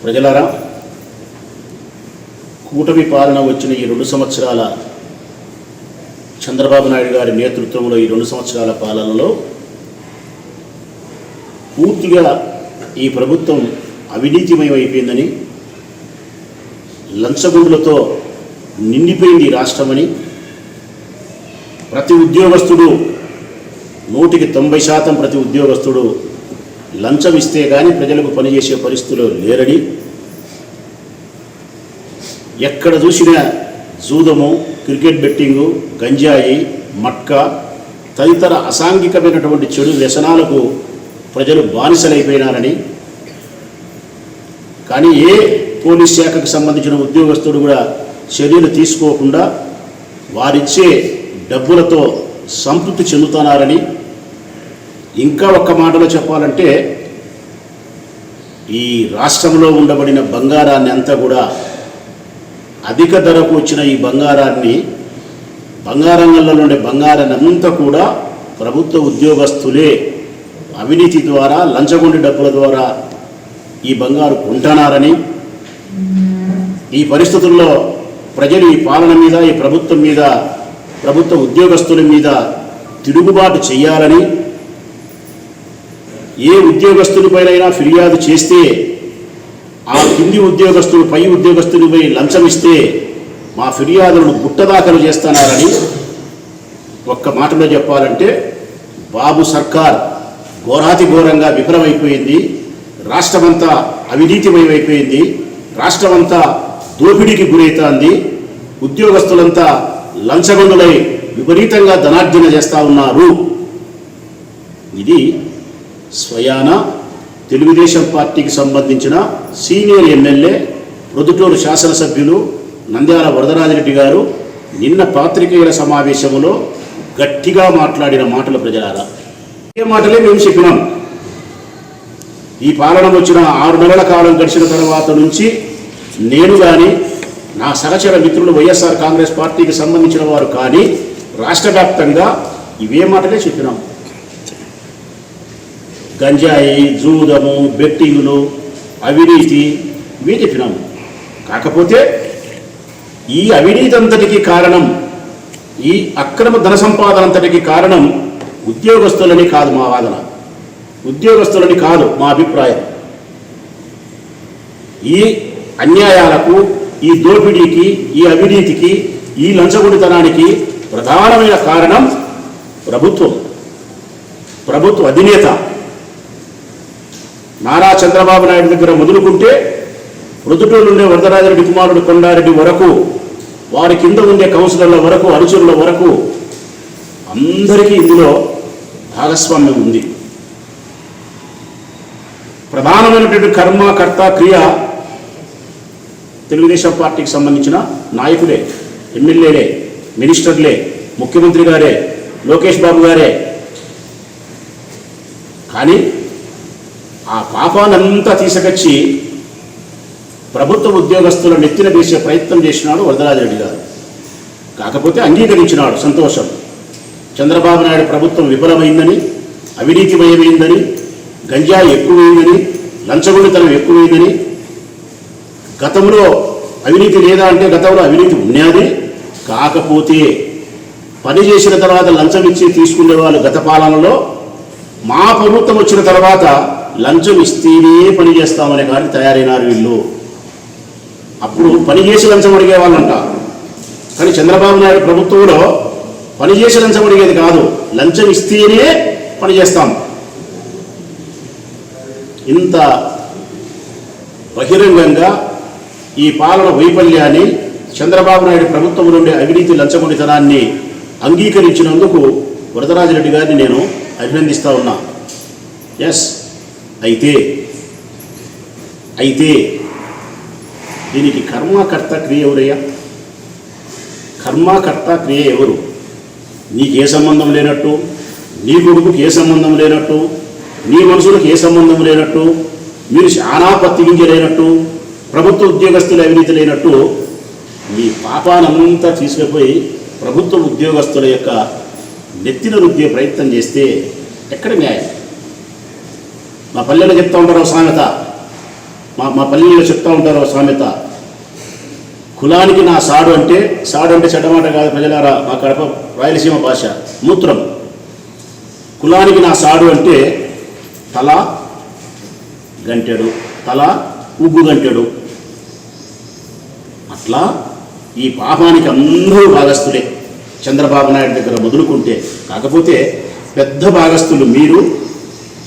ప్రజలారా, కూటమి పాలన వచ్చిన ఈ 2 సంవత్సరాల చంద్రబాబు నాయుడు గారి నేతృత్వంలో ఈ 2 సంవత్సరాల పాలనలో పూర్తిగా ఈ ప్రభుత్వం అవినీతిమయమైపోయిందని, లంచగొండులతో నిండిపోయింది ఈ రాష్ట్రమని, ప్రతి ఉద్యోగస్తుడు 100% ప్రతి ఉద్యోగస్తుడు లంచం ఇస్తే కానీ ప్రజలకు పనిచేసే పరిస్థితులు లేరని, ఎక్కడ చూసినా జూదము, క్రికెట్ బెట్టింగు, గంజాయి, మట్కా తదితర అసాంఘికమైనటువంటి చెడు వ్యసనాలకు ప్రజలు బానిసలైపోయినారని, కానీ ఏ పోలీస్ శాఖకు సంబంధించిన ఉద్యోగస్తుడు కూడా చర్యలు తీసుకోకుండా వారిచ్చే డబ్బులతో సంతృప్తి చెందుతున్నారని, ఇంకా ఒక్క మాటలో చెప్పాలంటే ఈ రాష్ట్రంలో ఉండబడిన బంగారాన్ని అంతా కూడా అధిక ధరకు వచ్చిన ఈ బంగారంగంలో ఉండే బంగారాన్ని అంతా కూడా ప్రభుత్వ ఉద్యోగస్తులే అవినీతి ద్వారా, లంచగొండి డబ్బుల ద్వారా ఈ బంగారు కొంటున్నారని, ఈ పరిస్థితుల్లో ప్రజలు ఈ పాలన మీద, ఈ ప్రభుత్వం మీద, ప్రభుత్వ ఉద్యోగస్తుల మీద తిరుగుబాటు చేయాలని, ఏ ఉద్యోగస్తునిపైనైనా ఫిర్యాదు చేస్తే ఆ కింది ఉద్యోగస్తులు పై ఉద్యోగస్తునిపై లంచం ఇస్తే మా ఫిర్యాదులను గుట్టదాఖలు చేస్తున్నారని, ఒక్క మాటలో చెప్పాలంటే బాబు సర్కార్ ఘోరాతి ఘోరంగా విఫలమైపోయింది. రాష్ట్రమంతా అవినీతిమయమైపోయింది. రాష్ట్రమంతా దోపిడీకి గురవుతోంది. ఉద్యోగస్తులంతా లంచగొండులై విపరీతంగా ధనార్జన చేస్తూ ఉన్నారు. ఇది స్వయాన తెలుగుదేశం పార్టీకి సంబంధించిన సీనియర్ ఎమ్మెల్యే, ప్రొద్దుటూరు శాసనసభ్యులు నంద్యాల వరదరాజిరెడ్డి గారు నిన్న పాత్రికేయుల సమావేశంలో గట్టిగా మాట్లాడిన మాటలు. ప్రజలారా, ఏ మాటలే మేము చెప్పినాం. ఈ పాలన వచ్చిన 6 నెలల కాలం గడిచిన తర్వాత నుంచి నేను కానీ, నా సహచర మిత్రులు వైఎస్ఆర్ కాంగ్రెస్ పార్టీకి సంబంధించిన వారు కానీ రాష్ట్ర వ్యాప్తంగా ఇవే మాటలే చెప్పినాం. గంజాయి, జూదము, బెట్టింగులు, అవినీతి ఇవే చెప్పినాము. కాకపోతే ఈ అవినీతి అంతటికీ కారణం, ఈ అక్రమ ధన సంపాదన అంతటికీ కారణం ఉద్యోగస్తులని కాదు మా వాదన, ఉద్యోగస్తులని కాదు మా అభిప్రాయం. ఈ అన్యాయాలకు, ఈ దోపిడీకి, ఈ అవినీతికి, ఈ లంచగొండితనానికి ప్రధానమైన కారణం ప్రభుత్వ అధినేత నారా చంద్రబాబు నాయుడు దగ్గర మొదలుకుంటే ప్రొద్దుటూరు ఉండే వరదరాజిరెడ్డి కుమారుడు కొండారెడ్డి వరకు, వారి కింద ఉండే కౌన్సిలర్ల వరకు, అనుచరుల వరకు అందరికీ ఇందులో భాగస్వామ్యం ఉంది. ప్రధానమైనటువంటి కర్మ, కర్త, క్రియ తెలుగుదేశం పార్టీకి సంబంధించిన నాయకులే, ఎమ్మెల్యేలే, మినిస్టర్లే, ముఖ్యమంత్రి గారే, లోకేష్ బాబు గారే. కానీ ఆ పాపానంతా తీసుకొచ్చి ప్రభుత్వ ఉద్యోగస్తుల నెత్తిన వేసే ప్రయత్నం చేసినాడు వరదరాజిరెడ్డి గారు. కాకపోతే అంగీకరించినాడు, సంతోషం. చంద్రబాబు నాయుడు ప్రభుత్వం విఫలమైందని, అవినీతిమయమైందని, గంజాయి ఎక్కువైందని, లంచగొండితనం ఎక్కువైందని, గతంలో అవినీతి లేదా అంటే గతంలో అవినీతి ఉన్నది. కాకపోతే పని చేసిన తర్వాత లంచం ఇచ్చి తీసుకునే వాళ్ళు గత పాలనలో, మా ప్రభుత్వం వచ్చిన తర్వాత లంచం ఇస్తేనే పని చేస్తామనే కానీ తయారైనారు వీళ్ళు. అప్పుడు పని చేసి లంచం అడిగే వాళ్ళంట. కానీ చంద్రబాబు నాయుడు ప్రభుత్వంలో పని చేసి లంచం అడిగేది కాదు, లంచం ఇస్తేనే పని చేస్తాం. ఇంత బహిరంగంగా ఈ పాలన వైఫల్యాన్ని, చంద్రబాబు నాయుడు ప్రభుత్వం నుండి అవినీతి, లంచగొండితనాన్ని అంగీకరించినందుకు వరదరాజిరెడ్డి గారిని నేను అభినందిస్తూ ఉన్నా. ఎస్, అయితే దీనికి కర్మకర్త క్రియ ఎవరయ్యా? కర్మకర్త క్రియ ఎవరు? నీకే సంబంధం లేనట్టు, నీ కొడుకుకి ఏ సంబంధం లేనట్టు, నీ మనుషులకు ఏ సంబంధం లేనట్టు, మీరు చాలా పత్తిగించలేనట్టు, ప్రభుత్వ ఉద్యోగస్తులు అవినీతి లేనట్టు మీ పాపానంతా తీసుకుపోయి ప్రభుత్వ ఉద్యోగస్తుల యొక్క నెత్తిన రుద్దే ప్రయత్నం చేస్తే ఎక్కడ న్యాయం? మా పల్లెలో చెప్తా ఉంటారు సామెత, మా పల్లెల్లో చెప్తా ఉంటారు సామెత, కులానికి నా సాడు అంటే చెడ్డమాట కాదు ప్రజలారా, మా కడప రాయలసీమ భాష మూత్రం. కులానికి నా సాడు అంటే తల గంటెడు, తల ఉగ్గు గంటెడు. అట్లా ఈ పాపానికి అందరూ భాగస్తులే, చంద్రబాబు నాయుడు దగ్గర మొదలుకుంటే. కాకపోతే పెద్ద భాగస్తులు మీరు,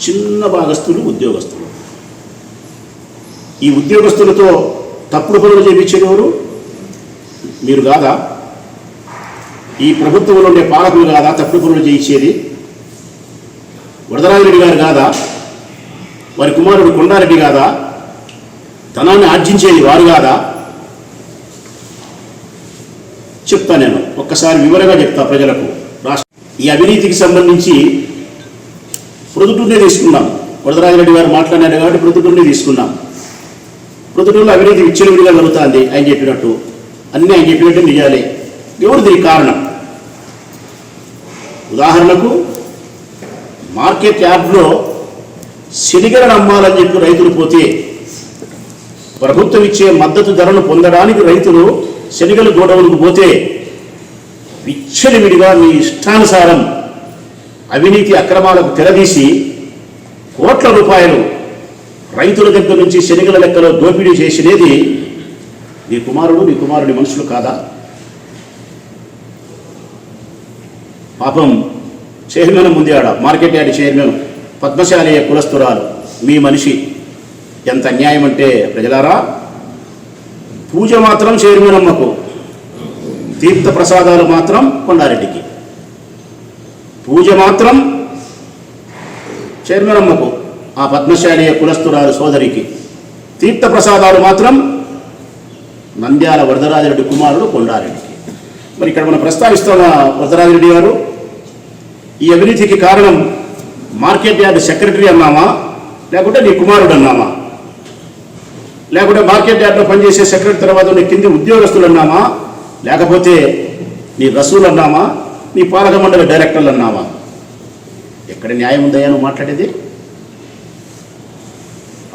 చిన్న భాగస్తులు ఉద్యోగస్తులు. ఈ ఉద్యోగస్తులతో తప్పుడు పనులు చేయించేది ఎవరు? మీరు కాదా? ఈ ప్రభుత్వంలో ఉండే పాలకులు కాదా తప్పుడు పనులు చేయించేది? వరదరాజిరెడ్డి గారు కాదా? వారి కుమారుడు కొండారెడ్డి కాదా? ధనాన్ని ఆర్జించేది వారు కాదా? చెప్తా, నేను ఒక్కసారి వివరంగా చెప్తా ప్రజలకు. ఈ అవినీతికి సంబంధించి ప్రొద్దుటూరునే తీసుకున్నాం. వరదరాజిరెడ్డి గారు మాట్లాడారు కాబట్టి ప్రొద్దుటూరునే తీసుకున్నాం. ప్రొద్దుటూరులో అవినీతి విచ్చలవిడిగా జరుగుతుంది. ఆయన చెప్పినట్టు అన్నీ ఆయన చెప్పినట్టు నిజాలే. ఎవరు దీనికి కారణం? ఉదాహరణకు మార్కెట్ యార్డ్లో శనిగలను అమ్మాలని చెప్పి రైతులు పోతే, ప్రభుత్వం ఇచ్చే మద్దతు ధరను పొందడానికి రైతులు శనిగలు గోడౌన్కు పోతే విచ్చలవిడిగా మీ ఇష్టానుసారం అవినీతి అక్రమాలకు తెరదీసి కోట్ల రూపాయలు రైతుల దగ్గర నుంచి శనిగల లెక్కలో దోపిడీ చేసినది నీ కుమారుడి మనుషులు కాదా? పాపం చైర్మన్ ముందే ఆడ మార్కెట్ యార్డ్ చైర్మన్ పద్మశాలి కులస్తురాలు మీ మనిషి. ఎంత అన్యాయం అంటే ప్రజలారా, పూజ మాత్రం చైర్మన్ అమ్మకు, తీర్థ ప్రసాదాలు మాత్రం కొండారెడ్డికి. పూజ మాత్రం చైర్మన్ అమ్మకు, ఆ పద్మశాలి కులస్తురాలు సోదరికి. తీర్థ ప్రసాదాలు మాత్రం నంద్యాల వరదరాజిరెడ్డి కుమారుడు కొండారెడ్డికి. మరి ఇక్కడ మనం ప్రస్తావిస్తున్న వరదరాజిరెడ్డి గారు, ఈ అవినీతికి కారణం మార్కెట్ యార్డ్ సెక్రటరీ అన్నామా, లేకుంటే నీ కుమారుడు అన్నామా, లేకుంటే మార్కెట్ యార్డ్లో పనిచేసే సెక్రటరీ తర్వాత నీ కింది ఉద్యోగస్తులు అన్నామా, లేకపోతే నీ రసూలు అన్నామా, నీ పాలక మండలి డైరెక్టర్లు అన్నామా? ఎక్కడ న్యాయం ఉందయ్యా నువ్వు మాట్లాడేది?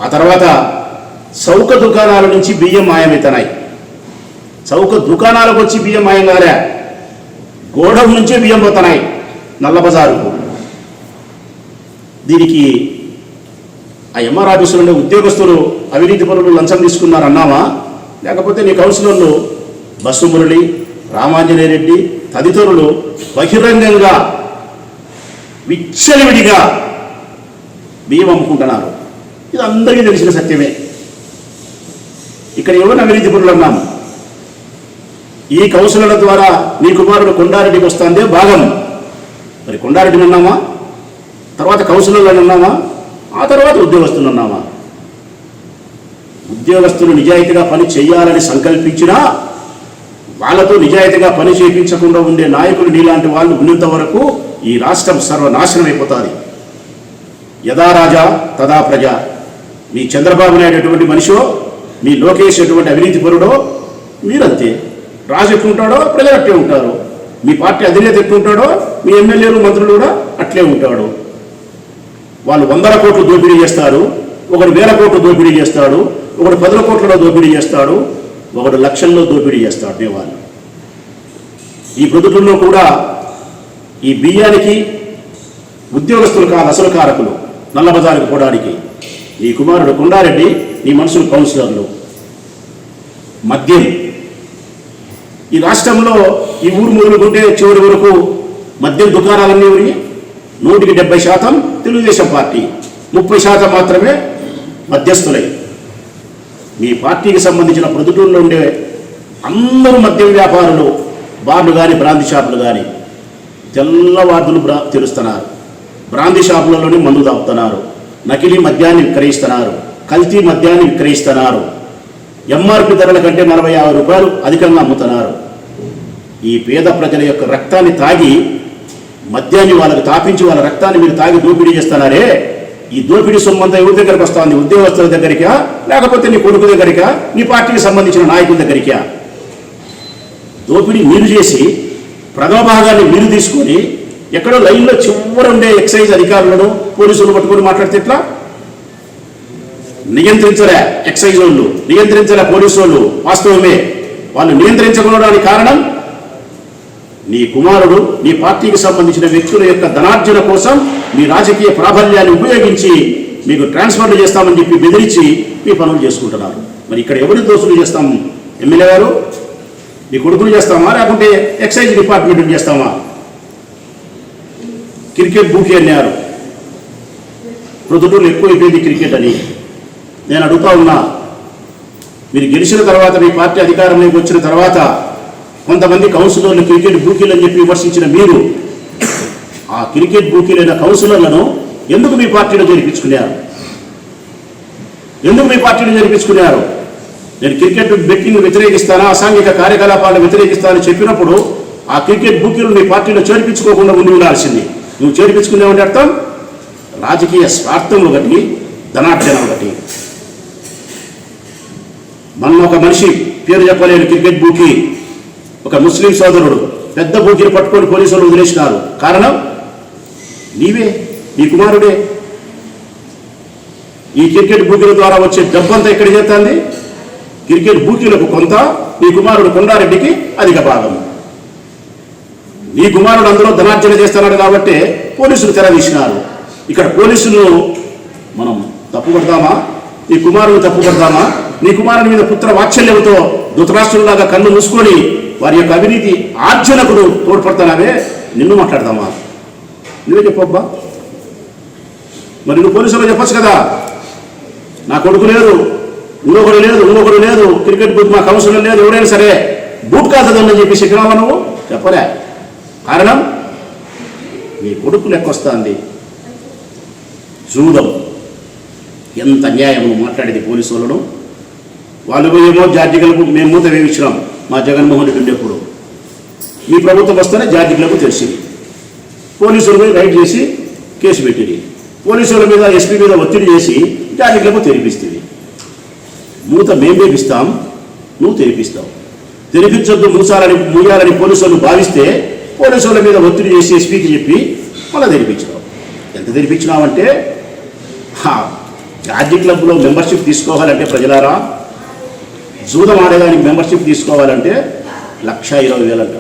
ఆ తర్వాత చౌక దుకాణాల నుంచి బియ్యం మాయమవుతున్నాయి. చౌక దుకాణాలకు వచ్చి బియ్యం మాయం కాలే, గోడౌన్ నుంచే బియ్యం పోతున్నాయి నల్ల బజారుకు. దీనికి ఆ ఎంఆర్ ఆఫీసులో ఉండే ఉద్యోగస్తులు అవినీతి పరులు లంచం తీసుకున్నారు అన్నామా, లేకపోతే నీ కౌన్సిలర్లు బస్సు మురళి, రామాంజనేయ రెడ్డి తదితరులు బహిరంగంగా విచ్చలవిడిగా బియ్యం అమ్ముకుంటున్నారు? ఇది అందరికీ తెలిసిన సత్యమే. ఇక్కడ ఎవరిని అవినీతి పరులు అన్నాము? ఈ కౌన్సిలర్ల ద్వారా నీ కుమారుడు కొండారెడ్డికి వస్తుందే భాగం. మరి కొండారెడ్డిని అన్నామా, తర్వాత కౌన్సిలర్లను అన్నామా, ఆ తర్వాత ఉద్యోగస్తులు అన్నామా? ఉద్యోగస్తులు నిజాయితీగా పని చేయాలని సంకల్పించినా వాళ్ళతో నిజాయితీగా పని చేయించకుండా ఉండే నాయకులు నీలాంటి వాళ్ళు ఉన్నంత వరకు ఈ రాష్ట్రం సర్వనాశనం అయిపోతుంది. యథా రాజా తదా ప్రజ. మీ చంద్రబాబు నాయుడు ఎటువంటి మనిషో, మీ లోకేష్ ఎటువంటి అవినీతి పరుడో మీరంతే. రాజు ఎట్లుంటాడో ప్రజలు అట్లే ఉంటారు. మీ పార్టీ అధినేత ఎట్లుంటాడో మీ ఎమ్మెల్యేలు మంత్రులు కూడా అట్లే ఉంటాడు. వాళ్ళు 100 కోట్లు దోపిడీ చేస్తారు, ఒకడు 1000 కోట్లు దోపిడీ చేస్తాడు, ఒకడు 10 కోట్లలో దోపిడీ చేస్తాడు, ఒకడు లక్షల్లో దోపిడీ చేస్తాడు. వాళ్ళు ఈ ప్రొద్దుటూరులో కూడా ఈ బియ్యానికి ఉద్యోగస్తులు కాదు అసలు కారకులు. నల్లబజారుకు పోవడానికి నీ కుమారుడు కొండారెడ్డి, నీ మనుషులు కౌన్సిలర్లు. మద్యం ఈ రాష్ట్రంలో ఈ ఊరు మొదలుకుంటే చివరి వరకు మద్యం దుకాణాలన్నీ ఉరి 100% తెలుగుదేశం పార్టీ, 30% మాత్రమే మధ్యస్థులై. మీ పార్టీకి సంబంధించిన ప్రొద్దుటూరులో ఉండే అందరూ మద్యం వ్యాపారులు, బార్లు కానీ బ్రాందీ షాపులు కానీ తెల్లవార్దులు తెలుస్తున్నారు. బ్రాందీ షాపులలోనే మందు తాపుతున్నారు, నకిలీ మద్యాన్ని విక్రయిస్తున్నారు, కల్తీ మద్యాన్ని విక్రయిస్తున్నారు, ఎంఆర్పి ధరల కంటే 40-50 రూపాయలు అధికంగా అమ్ముతున్నారు. ఈ పేద ప్రజల యొక్క రక్తాన్ని తాగి, మద్యాన్ని వాళ్ళకు తాపించి వాళ్ళ రక్తాన్ని మీరు తాగి దోపిడీ చేస్తున్నారే, ఈ దోపిడీ సొమ్మంతా ఎవరి దగ్గరికి వస్తుంది? ఉద్యోగస్తుల దగ్గరికా, లేకపోతే నీ కొడుకు దగ్గరికా, నీ పార్టీకి సంబంధించిన నాయకుల దగ్గరికా? దోపిడీ మీరు చేసి ప్రథమ భాగాన్ని మీరు తీసుకొని ఎక్కడో లైన్లో చివర ఉండే ఎక్సైజ్ అధికారులను పోలీసులు పట్టుకొని మాట్లాడితే ఎట్లా? నియంత్రించలే ఎక్సైజ్ వాళ్ళు, నియంత్రించలే పోలీసు వాళ్ళు. వాస్తవమే, వాళ్ళు నియంత్రించకపోవడానికి కారణం నీ కుమారుడు నీ పార్టీకి సంబంధించిన వ్యక్తుల యొక్క ధనార్జన కోసం మీ రాజకీయ ప్రాబల్యాన్ని ఉపయోగించి మీకు ట్రాన్స్ఫర్లు చేస్తామని చెప్పి బెదిరించి మీ పనులు చేసుకుంటున్నారు. మరి ఇక్కడ ఎవరి దోషులు చేస్తాం? ఎమ్మెల్యే గారు మీ కొడుకులు చేస్తామా, లేకుంటే ఎక్సైజ్ డిపార్ట్మెంట్ చేస్తామా? క్రికెట్ బూకి అన్నారు, ప్రొద్దుటూరులో ఎక్కువైపోయింది క్రికెట్ అని. నేను అడుగుతా ఉన్నా, మీరు గెలిచిన తర్వాత మీ పార్టీ అధికారంలోకి వచ్చిన తర్వాత కొంతమంది కౌన్సిలర్లు క్రికెట్ బూకీలు అని చెప్పి విమర్శించిన మీరు ఆ క్రికెట్ బూకీలైన కౌన్సిలర్లను ఎందుకు మీ పార్టీలో చేర్పించుకున్నారు? ఎందుకు మీ పార్టీలో చేర్పించుకున్నారు? నేను క్రికెట్ బెట్టింగ్ వ్యతిరేకిస్తానా, అసాంఘిక కార్యకలాపాలను వ్యతిరేకిస్తానని చెప్పినప్పుడు ఆ క్రికెట్ బూకీలు మీ పార్టీలో చేర్పించుకోకుండా ఉండి ఉండాల్సింది. నువ్వు చేర్పించుకునేవంటే అర్థం రాజకీయ స్వార్థం ఒకటి, ధనార్జన ఒకటి. మొన్న ఒక మనిషి, పేరు చెప్పలేని క్రికెట్ బూకీ, ఒక ముస్లిం సోదరుడు పెద్ద బూకీని పట్టుకొని పోలీసులు వదిలేసినారు. కారణం నీవే, నీ కుమారుడే. ఈ క్రికెట్ బూకీల ద్వారా వచ్చే డబ్బంతా ఎక్కడ చేస్తుంది? క్రికెట్ బూకీలకు కొంత, నీ కుమారుడు కొండారెడ్డికి అధిక భాగం. నీ కుమారుడు అందులో ధనార్జన చేస్తున్నాడు కాబట్టి పోలీసులు తెరదీసినారు. ఇక్కడ పోలీసులను మనం తప్పుపడతామా? నీ కుమారుని తప్పుపడతామా? నీ కుమారుని మీద పుత్ర వాత్సల్యంతో ధృతరాష్ట్రులాగా కళ్ళు మూసుకొని వారి యొక్క అవినీతి ఆర్జనకు తోడ్పడతానావే, నిన్ను మాట్లాడతామా? నువ్వే చెప్పబ్బా. మరి నువ్వు పోలీసులు చెప్పచ్చు కదా, నా కొడుకు లేదు, ఇంకొకరు లేదు, క్రికెట్ బూత్ మా కౌన్సిలర్ లేదు, ఎవరైనా సరే బూట్ కాదని చెప్పి చెప్పినావా? నువ్వు చెప్పలే. కారణం నీ కొడుకు లెక్కొస్తుంది. జూదం ఎంత అన్యాయం మాట్లాడేది పోలీసు వాళ్ళను. వాళ్ళు ఏమో జార్జిగలకు మేము మూత వేయించినాం మా జగన్మోహన్ రెడ్డి ఉండేప్పుడు. మీ ప్రభుత్వం వస్తేనే జార్జిగలకు తెలిసింది. పోలీసుల మీద రైడ్ చేసి కేసు పెట్టింది. పోలీసుల మీద ఎస్పీ మీద ఒత్తిడి చేసి జార్జిగలకు తెరిపిస్తుంది. మూత మేము తెరిపిస్తాం, నువ్వు తెరిపిస్తావు. తెరిపించొద్దు, మూయాలని పోలీసులు భావిస్తే పోలీసుల మీద ఒత్తిడి చేసి ఎస్పీకి చెప్పి మళ్ళీ తెరిపించినావు. ఎంత తెరిపించినావంటే, రాజ్య క్లబ్లో మెంబర్షిప్ తీసుకోవాలంటే ప్రజలారా, జూదం ఆడేదానికి మెంబర్షిప్ తీసుకోవాలంటే 1,20,000 అంట.